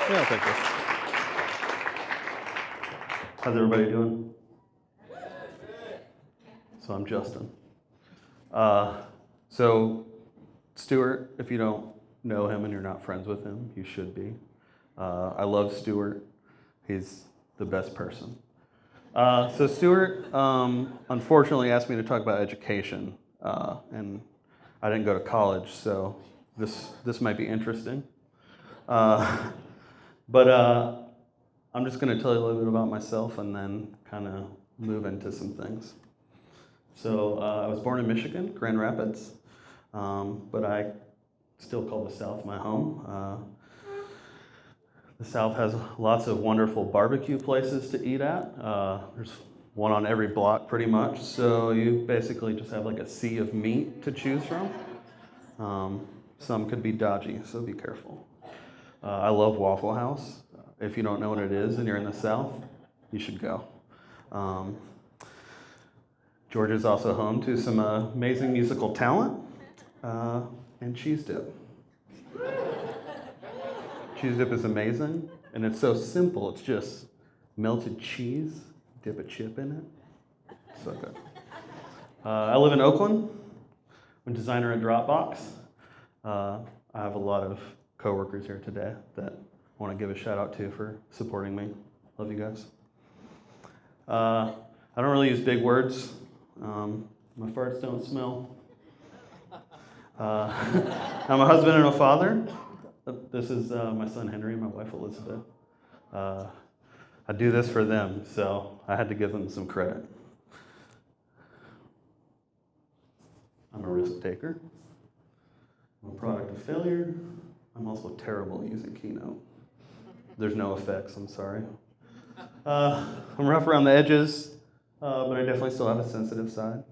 Yeah, I'll take this. How's everybody doing? So I'm Justin. So Stuart, if you don't know him and you're not friends with him, you should be. I love Stuart. He's the best person. So Stuart, unfortunately, asked me to talk about education, and I didn't go to college, so this might be interesting. But I'm just going to tell you a little bit about myself and then kind of move into some things. So I was born in Michigan, Grand Rapids, but I still call the South my home. The South has lots of wonderful barbecue places to eat at. There's one on every block pretty much, so you basically just have like a sea of meat to choose from. Some could be dodgy, so be careful. I love Waffle House. If you don't know what it is and you're in the South, you should go. Georgia's also home to some amazing musical talent and cheese dip. Cheese dip is amazing, and it's so simple. It's just melted cheese, dip a chip in it. So good. I live in Oakland. I'm a designer at Dropbox. I have a lot of coworkers here today that I want to give a shout out to for supporting me. Love you guys. I don't really use big words. My farts don't smell. I'm a husband and a father. This is my son Henry and my wife Elizabeth. I do this for them, so I had to give them some credit. I'm a risk taker. I'm a product of failure. I'm also terrible at using Keynote. There's no effects, I'm sorry. I'm rough around the edges, but I definitely still have a sensitive side.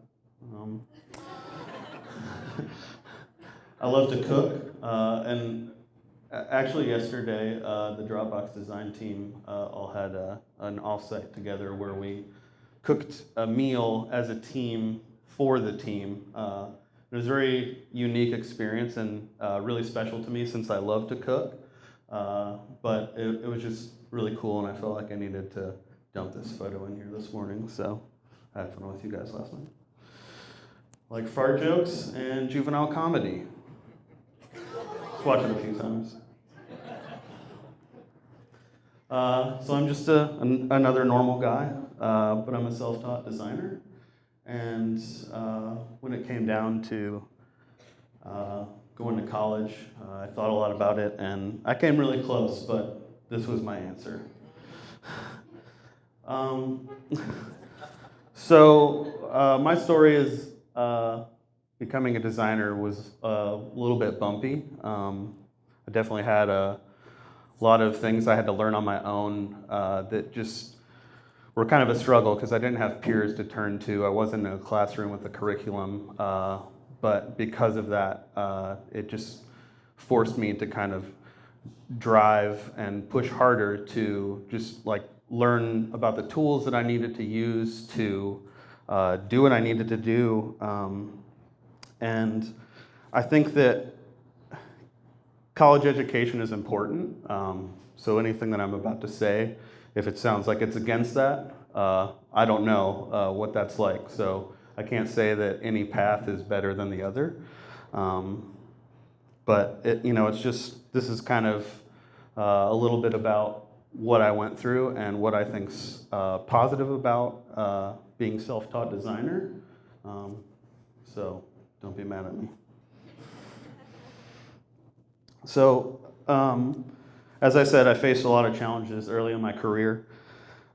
I love to cook, and actually yesterday, the Dropbox design team all had an offsite together where we cooked a meal as a team for the team. It was a very unique experience and really special to me since I love to cook, but it was just really cool, and I felt like I needed to dump this photo in here this morning, so I had fun with you guys last night. Like fart jokes and juvenile comedy. Let's watch it a few times. So I'm just another normal guy, but I'm a self-taught designer. And when it came down to going to college, I thought a lot about it, and I came really close, but this was my answer. So my story is becoming a designer was a little bit bumpy. I definitely had a lot of things I had to learn on my own that just were kind of a struggle because I didn't have peers to turn to. I wasn't in a classroom with a curriculum, but because of that, it just forced me to kind of drive and push harder to just like learn about the tools that I needed to use to do what I needed to do. And I think that college education is important. So anything that I'm about to say, if it sounds like it's against that, I don't know what that's like. So I can't say that any path is better than the other. But it's just, this is kind of a little bit about what I went through and what I think's positive about being self-taught designer. So don't be mad at me. So, as I said, I faced a lot of challenges early in my career,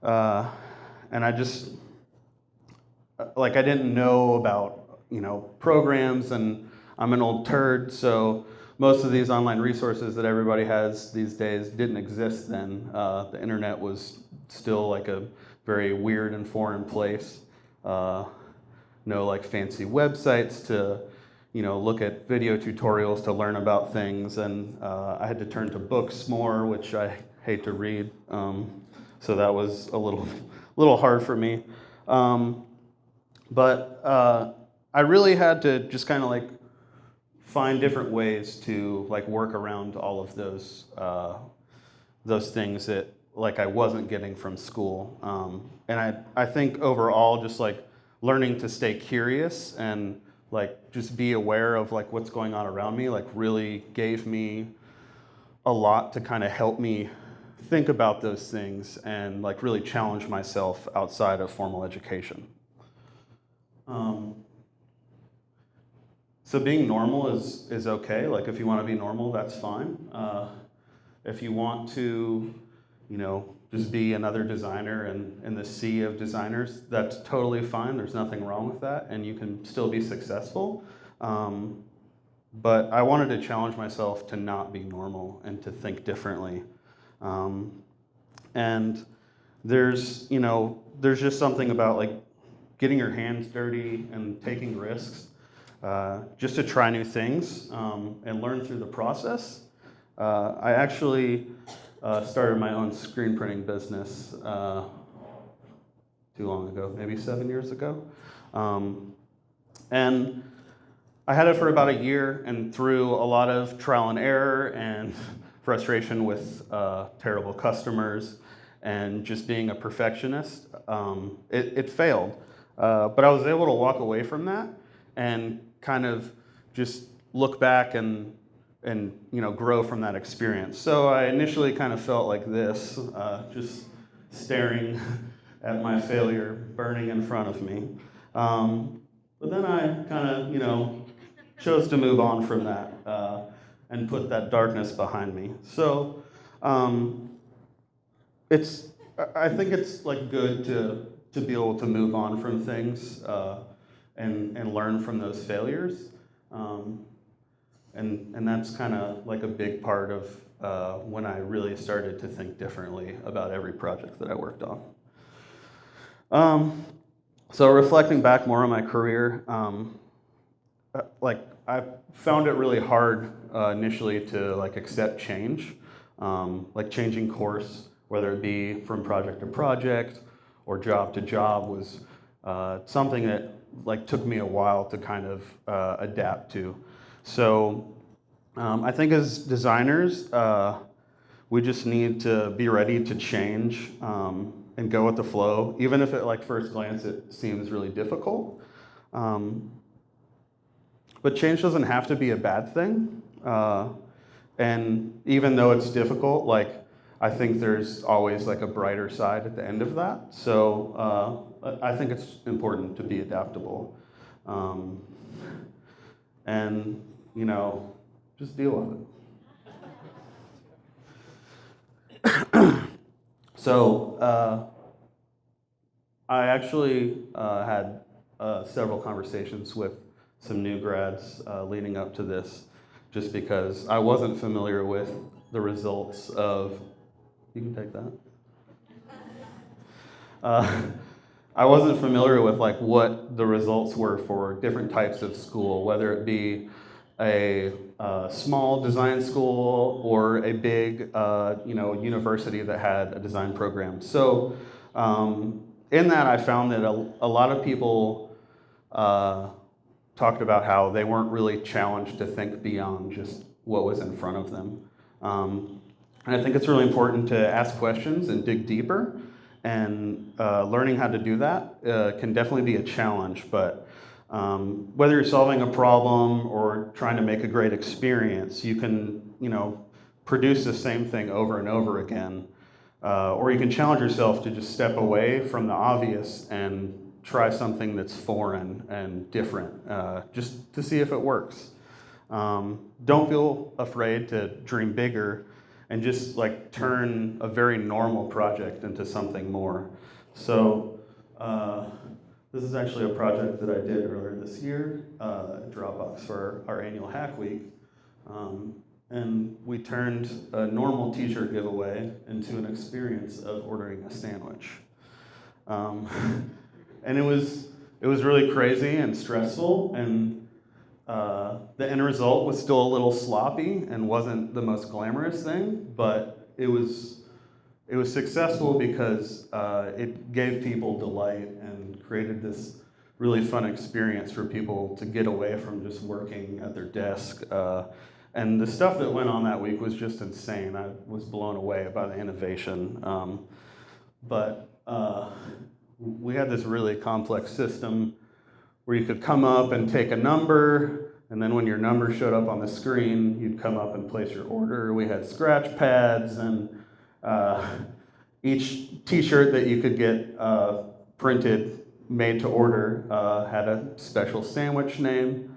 and I just, I didn't know about, programs, and I'm an old turd, so most of these online resources that everybody has these days didn't exist then. The internet was still like a very weird and foreign place. No like fancy websites to, look at video tutorials to learn about things, and I had to turn to books more, which I hate to read. So that was a little hard for me. But I really had to just kind of like find different ways to like work around all of those things that like I wasn't getting from school. And I think overall just like learning to stay curious and like just be aware of like what's going on around me like really gave me a lot to kind of help me think about those things and like really challenge myself outside of formal education. So being normal is okay. Like if you want to be normal, that's fine. If you want to, just be another designer in the sea of designers, that's totally fine. There's nothing wrong with that, and you can still be successful. But I wanted to challenge myself to not be normal and to think differently. And there's just something about like getting your hands dirty and taking risks, just to try new things and learn through the process. I actually started my own screen printing business too long ago, maybe 7 years ago. And I had it for about a year, and through a lot of trial and error and frustration with terrible customers and just being a perfectionist, it failed. But I was able to walk away from that and kind of just look back and grow from that experience. So I initially kind of felt like this, just staring at my failure burning in front of me. But then I kind of, chose to move on from that and put that darkness behind me. So I think it's like good to be able to move on from things and learn from those failures. And that's kind of like a big part of when I really started to think differently about every project that I worked on. So reflecting back more on my career, like I found it really hard initially to like accept change, like changing course, whether it be from project to project or job to job, was something that like took me a while to kind of adapt to. So I think as designers, we just need to be ready to change and go with the flow, even if at like first glance it seems really difficult. But change doesn't have to be a bad thing. And even though it's difficult, like I think there's always like a brighter side at the end of that. So I think it's important to be adaptable. And, just deal with it. So I actually had several conversations with some new grads leading up to this, just because I wasn't familiar with the results of, you can take that. I wasn't familiar with like what the results were for different types of school, whether it be a small design school or a big university that had a design program. So in that, I found that a lot of people talked about how they weren't really challenged to think beyond just what was in front of them. And I think it's really important to ask questions and dig deeper. And learning how to do that can definitely be a challenge, but whether you're solving a problem or trying to make a great experience, you can, produce the same thing over and over again. Or you can challenge yourself to just step away from the obvious and try something that's foreign and different, just to see if it works. Don't feel afraid to dream bigger and just like turn a very normal project into something more. So this is actually a project that I did earlier this year at Dropbox for our annual Hack Week. And we turned a normal t-shirt giveaway into an experience of ordering a sandwich. And it was really crazy and stressful, and the end result was still a little sloppy and wasn't the most glamorous thing, but it was successful because it gave people delight and created this really fun experience for people to get away from just working at their desk. And the stuff that went on that week was just insane. I was blown away by the innovation. But we had this really complex system where you could come up and take a number, and then when your number showed up on the screen, you'd come up and place your order. We had scratch pads, and each t-shirt that you could get printed, made to order, had a special sandwich name.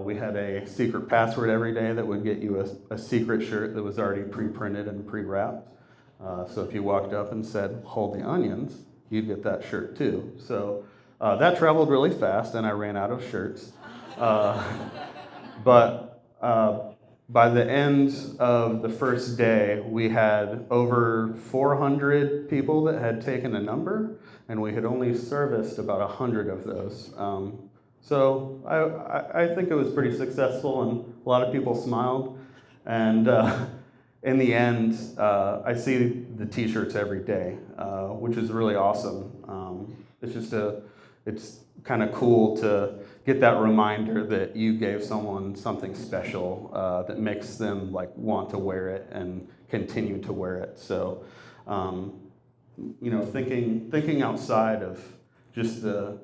We had a secret password every day that would get you a secret shirt that was already pre-printed and pre-wrapped. So if you walked up and said, "Hold the onions," you'd get that shirt too. So that traveled really fast, and I ran out of shirts. But by the end of the first day, we had over 400 people that had taken a number, and we had only serviced about 100 of those. So I think it was pretty successful, and a lot of people smiled. And in the end, I see the t-shirts every day, which is really awesome. It's kind of cool to get that reminder that you gave someone something special that makes them like want to wear it and continue to wear it. So, thinking outside of just the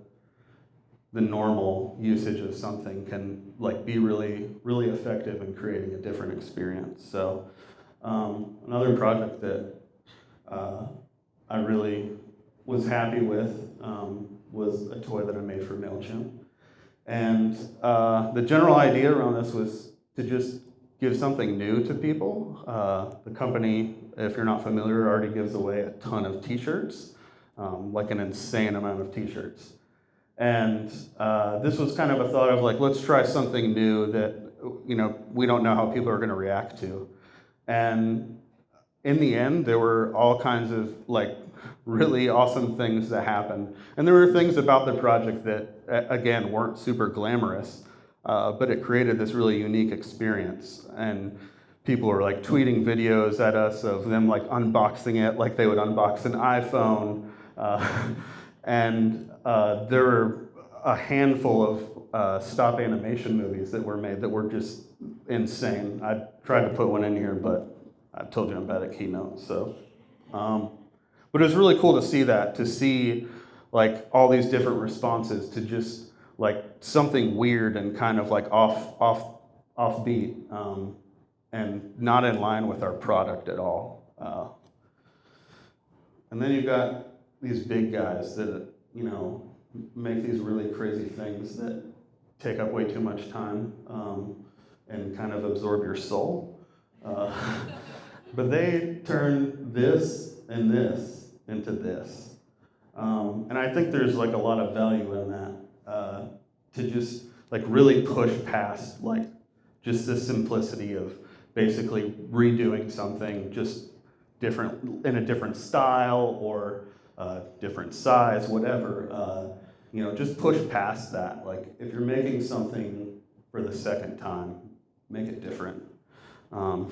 normal usage of something can like be really, really effective in creating a different experience. So another project that I really was happy with was a toy that I made for MailChimp. And the general idea around this was to just give something new to people. The company, if you're not familiar, already gives away a ton of t-shirts, like an insane amount of t-shirts. And this was kind of a thought of like, let's try something new that, we don't know how people are going to react to. And in the end, there were all kinds of like really awesome things that happened. And there were things about the project that, again, weren't super glamorous, but it created this really unique experience. And people were like tweeting videos at us of them like unboxing it like they would unbox an iPhone. And there were a handful of stop animation movies that were made that were just insane. I tried to put one in here, but I told you I'm bad at Keynote. So, but it was really cool to see like all these different responses to just like something weird and kind of like offbeat, and not in line with our product at all. And then you've got these big guys that, make these really crazy things that take up way too much time and kind of absorb your soul. But they turn this and this into this. And I think there's like a lot of value in that, to just like really push past like just the simplicity of basically redoing something just different in a different style or different size, whatever. Just push past that. Like if you're making something for the second time, make it different. I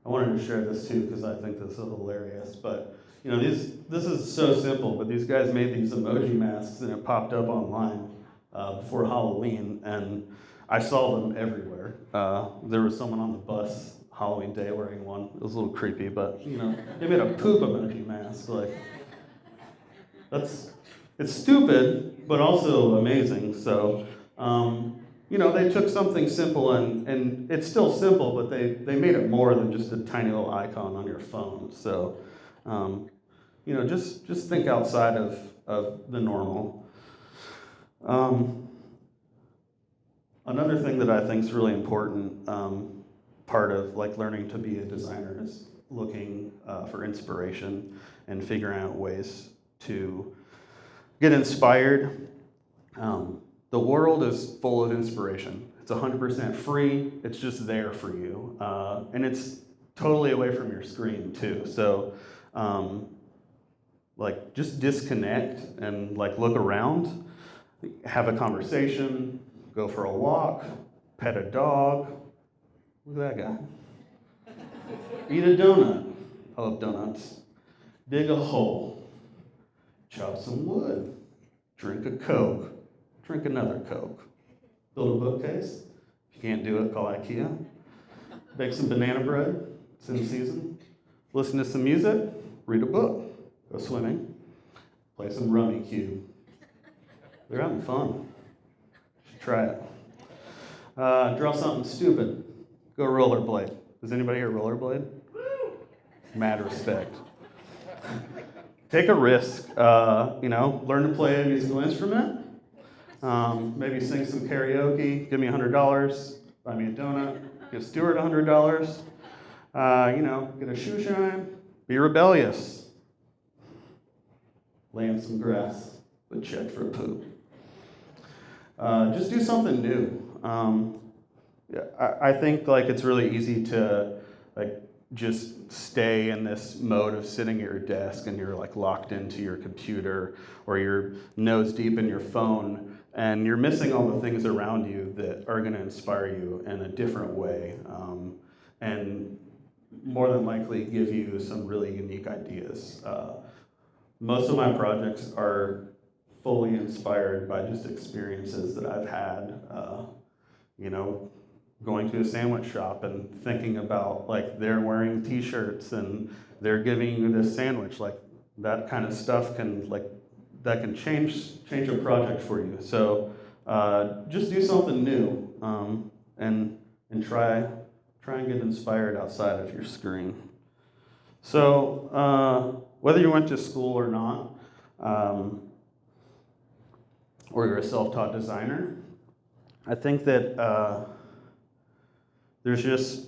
wanted to share this too because I think this is hilarious. But this is so simple. But these guys made these emoji masks and it popped up online before Halloween, and I saw them everywhere. There was someone on the bus Halloween day wearing one. It was a little creepy, but they made a poop emoji mask. Like it's stupid, but also amazing. So. They took something simple and it's still simple, but they made it more than just a tiny little icon on your phone. So, just think outside of the normal. Another thing that I think is really important, part of like learning to be a designer is looking for inspiration and figuring out ways to get inspired. The world is full of inspiration. It's 100% free. It's just there for you. And it's totally away from your screen too. So like just disconnect and like look around, have a conversation, go for a walk, pet a dog. Look at that guy. Eat a donut. I love donuts. Dig a hole. Chop some wood. Drink a Coke. Drink another Coke. Build a bookcase. If you can't do it, call IKEA. Bake some banana bread. It's in season. Listen to some music. Read a book. Go swimming. Play some Rummy Cube. They're having fun. You should try it. Draw something stupid. Go rollerblade. Does anybody here rollerblade? Mad respect. Take a risk. Learn to play a musical instrument. Maybe sing some karaoke. Give me $100. Buy me a donut. Give Stuart $100. Get a shoe shine. Be rebellious. Lay in some grass. But check for poop. Just do something new. I think like it's really easy to like just stay in this mode of sitting at your desk and you're like locked into your computer or you're nose deep in your phone and you're missing all the things around you that are going to inspire you in a different way and more than likely give you some really unique ideas. Most of my projects are fully inspired by just experiences that I've had, going to a sandwich shop and thinking about like they're wearing t-shirts and they're giving you this sandwich, like that kind of stuff can change a project for you. So just do something new and try and get inspired outside of your screen. So whether you went to school or not, or you're a self-taught designer, I think that there's just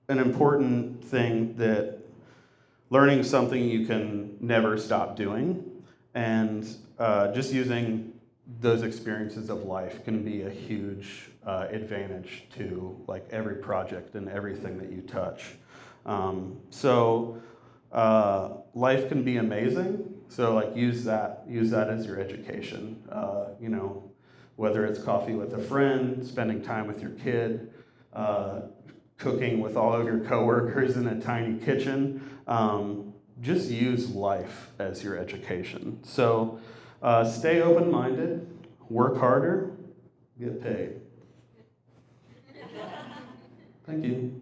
an important thing that learning something you can never stop doing, and just using those experiences of life can be a huge advantage to like every project and everything that you touch. Life can be amazing. So like use that as your education. Whether it's coffee with a friend, spending time with your kid, cooking with all of your coworkers in a tiny kitchen. Just use life as your education. So stay open-minded, work harder, get paid. Thank you.